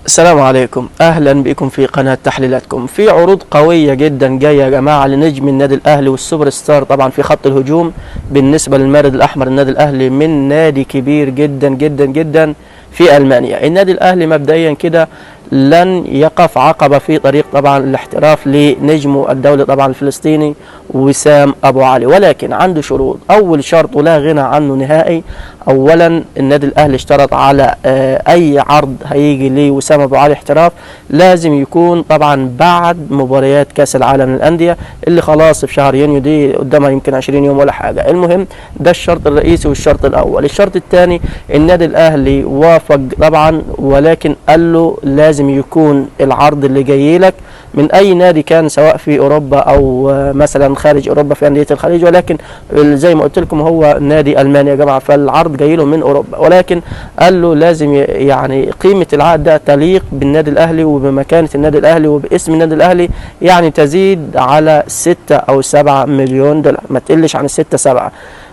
السلام عليكم، اهلا بكم في قناة تحليلاتكم. في عروض قوية جدا جاية يا جماعة لنجم النادي الاهلي والسوبر ستار طبعا في خط الهجوم بالنسبة للمارد الاحمر النادي الاهلي من نادي كبير جدا جدا جدا في المانيا. النادي الاهلي مبدئيا كده لن يقف عقبة في طريق طبعا الاحتراف لنجمه الدولي طبعا الفلسطيني وسام ابو علي، ولكن عنده شروط. اول شرط ولا غنى عنه نهائي، اولا النادي الاهلي اشترط على اي عرض هيجي لوسام ابو علي احتراف لازم يكون طبعا بعد مباريات كاس العالم للانديه اللي خلاص في شهر يونيو، دي قدامها يمكن 20 يوم ولا حاجه. المهم ده الشرط الرئيسي والشرط الاول. الشرط الثاني النادي الاهلي وافق طبعا، ولكن قال له لازم يكون العرض اللي جاي لك من اي نادي كان سواء في اوروبا او مثلا خارج اوروبا في انديه الخليج، ولكن زي ما قلت لكم هو نادي المانيا يا جماعه، فالعرض جاي له من اوروبا، ولكن قال له لازم يعني قيمه العقد ده تليق بالنادي الاهلي وبمكانه النادي الاهلي وباسم النادي الاهلي، يعني تزيد على 6 أو 7 مليون دولار، ما تقلش عن 6 7.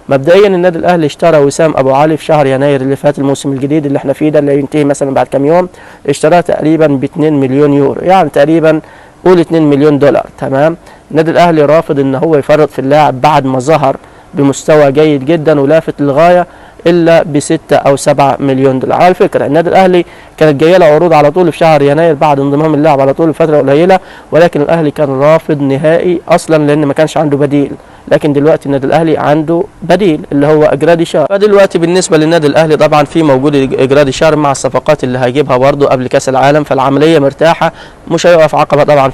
مبدئيا النادي الاهلي اشترى وسام ابو علي في شهر يناير اللي فات، الموسم الجديد اللي احنا فيه ده اللي ينتهي مثلا بعد كام يوم، اشتراه تقريبا ب 2 مليون يورو، يعني تقريبا قول 2 مليون دولار. تمام. النادي الاهلي رافض ان هو يفرط في اللاعب بعد ما ظهر بمستوى جيد جدا ولافت للغايه الا ب6 أو 7 مليون دولار. على فكره النادي الاهلي كانت جايه له عروض على طول في شهر يناير بعد انضمام اللاعب على طول فتره قليله، ولكن الاهلي كان رافض نهائي اصلا لان ما كانش عنده بديل. لكن دلوقتي النادي الاهلي عنده بديل اللي هو اجراديشار. فدلوقتي بالنسبه للنادي الاهلي طبعا في موجود اجراديشار مع الصفقات اللي هيجيبها برضه قبل كاس العالم، فالعمليه مرتاحه، مش هيقف عقبه طبعا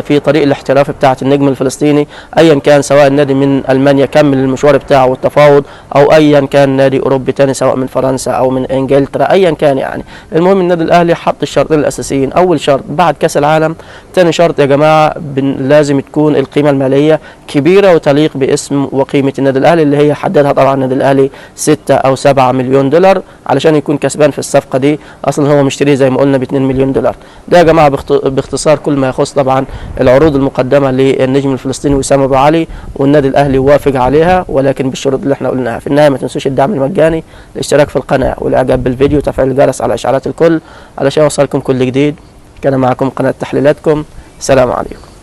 في طريق الاحتراف بتاعه النجم الفلسطيني ايا كان، سواء النادي من المانيا كمل المشوار بتاعه والتفاوض او ايا كان نادي اوروبي ثاني سواء من فرنسا او من انجلترا ايا كان يعني. المهم النادي الاهلي حط الشرطين الاساسيين، اول شرط بعد كاس العالم، ثاني شرط يا جماعه لازم تكون القيمه الماليه كبيره وتليق باسم وقيمه النادي الاهلي اللي هي حددها طبعا النادي الاهلي 6 أو 7 مليون دولار علشان يكون كسبان في الصفقه دي. اصلا هو مشتريه زي ما قلنا ب 2 مليون دولار. ده يا جماعه باختصار كل ما يخص طبعا العروض المقدمه للنجم الفلسطيني وسام ابو علي، والنادي الاهلي وافق عليها ولكن بالشروط اللي احنا قلناها. في النهايه ما تنسوش الدعم المجاني، الاشتراك في القناه والاعجاب بالفيديو وتفعيل الجرس على اشعارات الكل علشان يوصلكم كل جديد. كان معكم قناه تحليلاتكم، سلام عليكم.